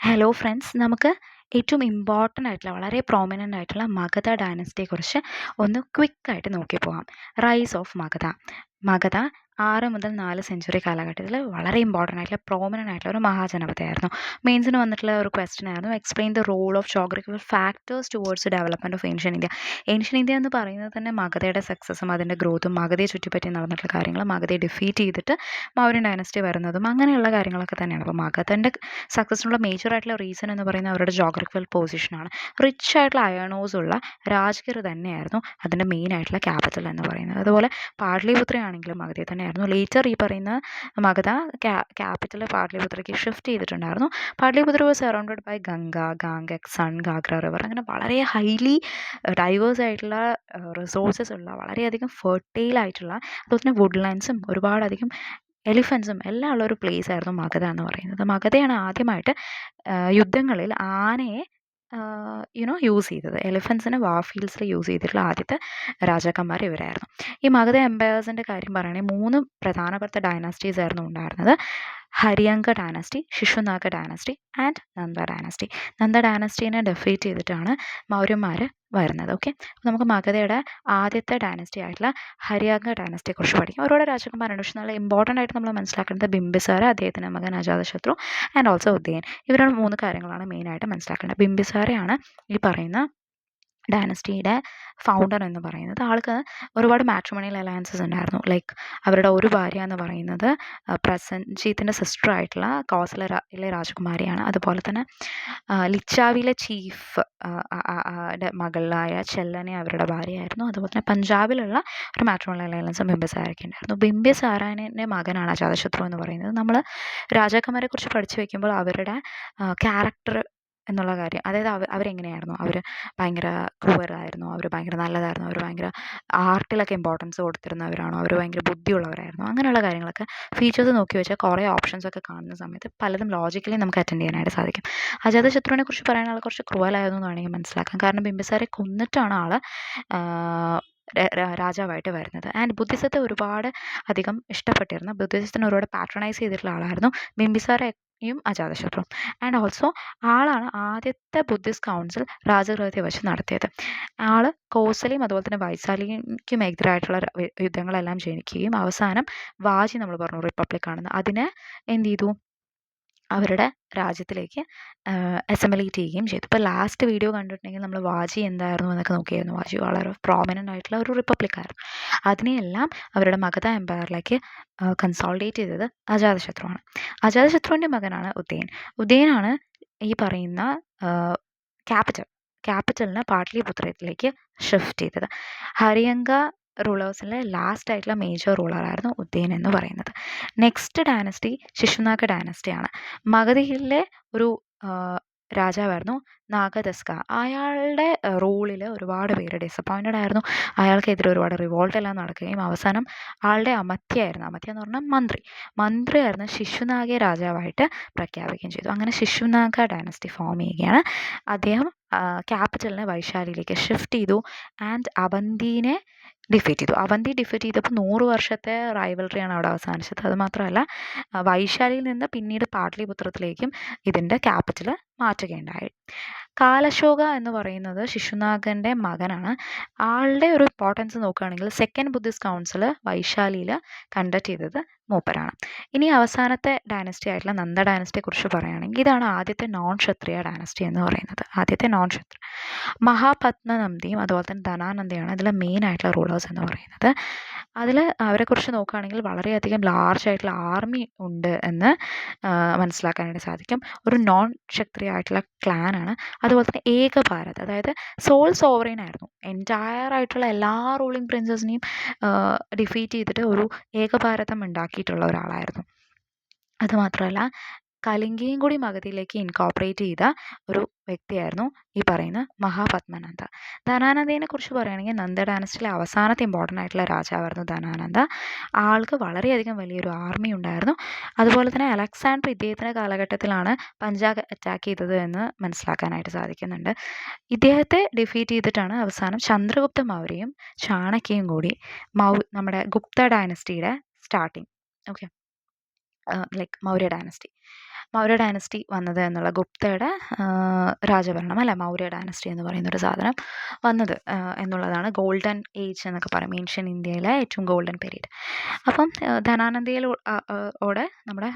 Hello friends, നമുക്ക് ഏറ്റവും important ആയിട്ടുള്ള വളരെ പ്രോമിനൻ്റ് ആയിട്ടുള്ള മഗധ ഡയനസ്റ്റിയെക്കുറിച്ച് ഒന്ന് ക്വിക്കായിട്ട് നോക്കി പോകാം. Rise of Magadha. മഗധ 6 മുതൽ 4 സെഞ്ചുറി കാലഘട്ടത്തിൽ വളരെ ഇമ്പോർട്ടൻ്റ് ആയിട്ടുള്ള പ്രോമിനൻ്റ് ആയിട്ടുള്ള ഒരു മഹാജനപദയായിരുന്നു. മെയിൻസിന് വന്നിട്ടുള്ള ഒരു ക്വസ്റ്റൻ ആയിരുന്നു, explain the role of geographical factors towards development of ancient India. Ancient India എന്ന് പറയുന്നത് തന്നെ മഗധയുടെ സക്സസും അതിൻ്റെ ഗ്രോത്തും മഗധയെ ചുറ്റിപ്പറ്റി നടന്നിട്ടുള്ള കാര്യങ്ങൾ, മഗധയെ ഡിഫീറ്റ് ചെയ്തിട്ട് മൗര്യൻ ഡയനസ്റ്റി വരുന്നതും അങ്ങനെയുള്ള കാര്യങ്ങളൊക്കെ തന്നെയാണ്. അപ്പോൾ മഗധൻ്റെ സക്സസ്സിനുള്ള മേജർ ആയിട്ടുള്ള റീസൺ എന്ന് പറയുന്നത് അവരുടെ ജോഗ്രഫിക്കൽ പൊസിഷനാണ്. റിച്ച് ആയിട്ടുള്ള അയണോസ് ഉള്ള രാജ്ഗിർ തന്നെയായിരുന്നു അതിൻ്റെ മെയിൻ ആയിട്ടുള്ള ക്യാപിറ്റൽ എന്ന് പറയുന്നത്. അതുപോലെ പാട്ലിപുത്ര ആണെങ്കിലും മഗധയിൽ തന്നെയായിരുന്നു. ലേറ്റർ ഈ പറയുന്ന മഗധ ക്യാപിറ്റൽ പാട്ലിപുത്രയ്ക്ക് ഷിഫ്റ്റ് ചെയ്തിട്ടുണ്ടായിരുന്നു. Pataliputra was surrounded by Ganga, Gandak, Son, Ghaghra river. അങ്ങനെ വളരെ ഹൈലി ഡൈവേഴ്സ് ആയിട്ടുള്ള റിസോഴ്സസ് ഉള്ള വളരെയധികം ഫെർട്ടൈൽ ആയിട്ടുള്ള, അതുപോലെ തന്നെ വുഡ്ലാൻഡ്സും ഒരുപാടധികം എലിഫൻസും എല്ലാം ഉള്ള ഒരു പ്ലേസ് ആയിരുന്നു മഗധ എന്ന് പറയുന്നത്. മഗധയാണ് ആദ്യമായിട്ട് യുദ്ധങ്ങളിൽ ആനയെ യൂസ് ചെയ്തത്. എലിഫൻസിനെ വാർഫീൽഡ്സിൽ യൂസ് ചെയ്തിട്ടുള്ള ആദ്യത്തെ രാജാക്കന്മാർ ഇവരായിരുന്നു. ഈ മഗധ എംപയേഴ്സിൻ്റെ കാര്യം പറയുകയാണെങ്കിൽ 3 പ്രധാനപ്പെട്ട ഡൈനാസ്റ്റീസ് ആയിരുന്നു ഉണ്ടായിരുന്നത്. Haryanka dynasty, Shishunaga dynasty and Nanda dynasty. Nanda ഡൈനാസ്റ്റീനെ ഡെഫീറ്റ് ചെയ്തിട്ടാണ് മൗര്യന്മാർ വരുന്നത്. ഓക്കെ, നമുക്ക് മഗധയുടെ ആദ്യത്തെ ഡൈനാസ്റ്റി ആയിട്ടുള്ള ഹരിയങ്ക ഡൈനാസ്റ്റിയെക്കുറിച്ച് പഠിക്കാം. ഒരുപാട് രാജാക്കന്മാരുണ്ട്, പക്ഷേ നല്ല ഇമ്പോർട്ടൻ്റ് ആയിട്ട് നമ്മൾ മനസ്സിലാക്കേണ്ടത് ബിംബിസാര, അദ്ദേഹത്തിൻ്റെ മകൻ അജാതശത്രു ആൻഡ് ഓൾസോ ഉദയൻ. ഇവരുടെ 3 കാര്യങ്ങളാണ് മെയിനായിട്ട് മനസ്സിലാക്കേണ്ടത്. ബിംബിസാരയാണ് ഈ പറയുന്ന ഡൈനസ്റ്റിയുടെ ഫൗണ്ടർ എന്ന് പറയുന്നത്. ആൾക്ക് ഒരുപാട് മാട്രിമോണിയൽ അലയൻസസ് ഉണ്ടായിരുന്നു. ലൈക്ക് അവരുടെ ഒരു ഭാര്യ എന്ന് പറയുന്നത് പ്രസൻജീത്തിൻ്റെ സിസ്റ്റർ ആയിട്ടുള്ള കോസലയിലെ രാജകുമാരിയാണ്. അതുപോലെ തന്നെ ലിച്ചാവിലെ ചീഫ് മകളായ ചെല്ലനെ അവരുടെ ഭാര്യയായിരുന്നു. അതുപോലെ തന്നെ പഞ്ചാബിലുള്ള ഒരു മാട്രിമോണിയൽ അലയൻസും ബിംബിസാരയ്ക്ക് ഉണ്ടായിരുന്നു. ബിംബിസാരൻ്റെ മകനാണ് അജാതശത്രു എന്ന് പറയുന്നത്. നമ്മൾ രാജാക്കന്മാരെ കുറിച്ച് പഠിച്ചു വയ്ക്കുമ്പോൾ അവരുടെ ക്യാരക്ടർ എന്നുള്ള കാര്യം, അതായത് അവരെങ്ങനെയായിരുന്നു, അവർ ഭയങ്കര ക്രൂവലായിരുന്നു, അവർ ഭയങ്കര നല്ലതായിരുന്നു, അവർ ഭയങ്കര ആർട്ടിലൊക്കെ ഇമ്പോർട്ടൻസ് കൊടുത്തിരുന്നവരാണോ, അവർ ഭയങ്കര ബുദ്ധിയുള്ളവരായിരുന്നു, അങ്ങനെയുള്ള കാര്യങ്ങളൊക്കെ ഫീച്ചേഴ്സ് നോക്കി വെച്ചാൽ കുറേ ഓപ്ഷൻസ് ഒക്കെ കാണുന്ന സമയത്ത് പലതും ലോജിക്കലി നമുക്ക് അറ്റൻഡ് ചെയ്യാനായിട്ട് സാധിക്കും. അജാതശത്രുവിനെ കുറിച്ച് പറയാനുള്ള കുറച്ച് ക്രൂവലായിരുന്നു എന്ന് വേണമെങ്കിൽ മനസ്സിലാക്കാം. കാരണം ബിംബിസാരെ കൊന്നിട്ടാണ് ആൾ രാജാവായിട്ട് വരുന്നത്. ആൻഡ് ബുദ്ധിസത്തെ ഒരുപാട് അധികം ഇഷ്ടപ്പെട്ടിരുന്നു, ബുദ്ധിസത്തിനെ ഒരുപാട് പാട്രണൈസ് ചെയ്തിട്ടുള്ള ആളായിരുന്നു ബിംബിസാരയും അജാതശത്രു. ആൻഡ് ഓൾസോ ആളാണ് ആദ്യത്തെ ബുദ്ധിസ്റ്റ് കൗൺസിൽ രാജഗൃഹത്തെ വെച്ച് നടത്തിയത്. ആൾ കോസലയും അതുപോലെ തന്നെ വൈശാലിക്കും എതിരായിട്ടുള്ള യുദ്ധങ്ങളെല്ലാം ജയിക്കുകയും അവസാനം വാജി, നമ്മൾ പറഞ്ഞു റിപ്പബ്ലിക് ആണെന്ന്, അതിനെ എന്ത് ചെയ്തു, അവരുടെ രാജ്യത്തിലേക്ക് അസമിലേറ്റ് ചെയ്യുകയും ചെയ്തു. ഇപ്പോൾ ലാസ്റ്റ് വീഡിയോ കണ്ടിട്ടുണ്ടെങ്കിൽ നമ്മൾ വാജി എന്തായിരുന്നു എന്നൊക്കെ നോക്കിയായിരുന്നു. വാജി വളരെ പ്രോമിനൻ്റ് ആയിട്ടുള്ള ഒരു റിപ്പബ്ലിക്കായിരുന്നു. അതിനെയെല്ലാം അവരുടെ മഗധ എംപയറിലേക്ക് കൺസോളിഡേറ്റ് ചെയ്തത് അജാതശത്രുവാണ്. അജാതശത്രുവിൻ്റെ മകനാണ് ഉദയൻ. ഉദയനാണ് ഈ പറയുന്ന ക്യാപിറ്റലിനെ പാട്ലിപുത്രത്തിലേക്ക് ഷിഫ്റ്റ് ചെയ്തത്. ഹരിയങ്ക റൂളേഴ്സിലെ ലാസ്റ്റ് ആയിട്ടുള്ള മേജർ റൂളറായിരുന്നു ഉദയൻ എന്ന് പറയുന്നത്. നെക്സ്റ്റ് ഡൈനസ്റ്റി ശിശുനാഗ ഡൈനസ്റ്റിയാണ്. മഗധയിലെ ഒരു രാജാവായിരുന്നു നാഗദസ്ക. അയാളുടെ റൂളിൽ ഒരുപാട് പേര് ഡിസപ്പോയിൻറ്റഡ് ആയിരുന്നു. അയാൾക്കെതിരെ ഒരുപാട് റിവോൾട്ട് എല്ലാം നടക്കുകയും അവസാനം ആളുടെ അമത്യ എന്ന് പറഞ്ഞാൽ മന്ത്രിയായിരുന്ന ശിശുനാഗയെ രാജാവായിട്ട് പ്രഖ്യാപിക്കുകയും ചെയ്തു. അങ്ങനെ ശിശുനാഗ ഡൈനസ്റ്റി ഫോം ചെയ്യുകയാണ്. അദ്ദേഹം ക്യാപിറ്റലിനെ വൈശാലിയിലേക്ക് ഷിഫ്റ്റ് ചെയ്തു ആൻഡ് അവന്തിനെ ഡിഫീറ്റ് ചെയ്തു. അവന്തി ഡിഫീറ്റ് ചെയ്തപ്പോൾ 100 വർഷത്തെ റൈവൽറിയാണ് അവിടെ അവസാനിച്ചത്. അതുമാത്രമല്ല വൈശാലിയിൽ നിന്ന് പിന്നീട് പാട്ലിപുത്രത്തിലേക്കും ഇതിൻ്റെ ക്യാപിറ്റൽ മാറ്റുകയുണ്ടായി. കാലശോക എന്ന് പറയുന്നത് ശിശുനാഗൻ്റെ മകനാണ്. ആളുടെ ഒരു ഇമ്പോർട്ടൻസ് നോക്കുകയാണെങ്കിൽ സെക്കൻഡ് ബുദ്ധിസ്റ്റ് കൗൺസിൽ വൈശാലിയിൽ കണ്ടക്ട് ചെയ്തത് മൂപ്പരാണ്. ഇനി അവസാനത്തെ ഡൈനസ്റ്റി ആയിട്ടുള്ള നന്ദ ഡൈനസ്റ്റിയെ കുറിച്ച് പറയുകയാണെങ്കിൽ ഇതാണ് ആദ്യത്തെ നോൺ ക്ഷത്രിയ ഡൈനസ്റ്റി എന്ന് പറയുന്നത്. ആദ്യത്തെ നോൺ ക്ഷത്രിയ മഹാപത്മനന്ദിയും അതുപോലെ തന്നെ ധനാനന്ദയാണ് ഇതിൽ മെയിൻ ആയിട്ടുള്ള റൂളേഴ്സ് എന്ന് പറയുന്നത്. അതിൽ അവരെക്കുറിച്ച് നോക്കുകയാണെങ്കിൽ വളരെയധികം ലാർജ് ആയിട്ടുള്ള ആർമി ഉണ്ട് എന്ന് മനസ്സിലാക്കാനായിട്ട് സാധിക്കും. ഒരു നോൺ ക്ഷത്രിയ ആയിട്ടുള്ള ക്ലാനാണ്. അതുപോലെ തന്നെ ഏകഭാരത്, അതായത് സോൾ സോവറൈൻ ആയിരുന്നു. എൻറ്റയർ ആയിട്ടുള്ള എല്ലാ റൂളിംഗ് പ്രിൻസസിനെയും ഡിഫീറ്റ് ചെയ്തിട്ട് ഒരു ഏകഭാരതം ഉണ്ടാക്കിയിട്ടുള്ള ഒരാളായിരുന്നു. അതുമാത്രമല്ല കലിംഗയും കൂടി മഗധയിലേക്ക് ഇൻകോപ്പറേറ്റ് ചെയ്ത ഒരു വ്യക്തിയായിരുന്നു ഈ പറയുന്ന മഹാപത്മനന്ദ. ധനാനന്ദയെ കുറിച്ച് പറയുകയാണെങ്കിൽ നന്ദ ഡൈനസ്റ്റിയിലെ അവസാനത്തെ ഇമ്പോർട്ടൻ്റ് ആയിട്ടുള്ള രാജാവായിരുന്നു ധനാനന്ദ. ആൾക്ക് വളരെയധികം വലിയൊരു ആർമി ഉണ്ടായിരുന്നു. അതുപോലെ തന്നെ അലക്സാണ്ടർ ഇദ്ദേഹത്തിൻ്റെ കാലഘട്ടത്തിലാണ് പഞ്ചാബ് അറ്റാക്ക് ചെയ്തത് എന്ന് മനസ്സിലാക്കാനായിട്ട് സാധിക്കുന്നുണ്ട്. ഇദ്ദേഹത്തെ ഡിഫീറ്റ് ചെയ്തിട്ടാണ് അവസാനം ചന്ദ്രഗുപ്ത മൗര്യയും ചാണക്യയും കൂടി നമ്മുടെ ഗുപ്ത ഡൈനസ്റ്റിയുടെ starting. Okay, like Maurya dynasty. Maurya dynasty വന്നത് എന്നുള്ള ഗുപ്തയുടെ രാജഭരണം അല്ല, മൗര്യ ഡൈനസ്റ്റി എന്ന് പറയുന്നൊരു സാധനം വന്നത് എന്നുള്ളതാണ് ഗോൾഡൻ ഏജ് എന്നൊക്കെ പറയും, ഏൻഷ്യൻ ഇന്ത്യയിലെ ഏറ്റവും ഗോൾഡൻ പീരീഡ്. അപ്പം ധനാനന്ദയിൽ ഓടെ നമ്മുടെ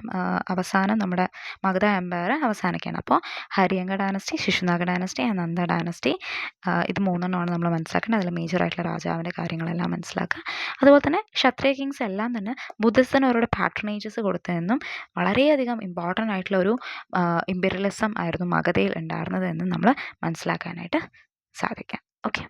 അവസാനം നമ്മുടെ മഗധ എംപയർ അവസാനിക്കുകയാണ്. അപ്പോൾ Haryanka dynasty, Shishunaga dynasty, Nanda dynasty, ഇത് മൂന്നെണ്ണമാണ് നമ്മൾ മനസ്സിലാക്കേണ്ടത്. അതിൽ മേജറായിട്ടുള്ള രാജാവിൻ്റെ കാര്യങ്ങളെല്ലാം മനസ്സിലാക്കുക. അതുപോലെ തന്നെ ക്ഷത്രിയ കിങ്സ് എല്ലാം തന്നെ ബുദ്ധിസത്തിന് അവരുടെ പാട്രണേജസ് കൊടുത്തതെന്നും വളരെയധികം ഇമ്പോർട്ടൻ്റ് ആയിട്ടുള്ള ഒരു ഇമ്പീരിയലിസം ആയിരുന്നു മഗധയിൽ ഉണ്ടായിരുന്നത് എന്നും നമ്മൾ മനസ്സിലാക്കാനായിട്ട് സാധിക്കാം. ഓക്കെ.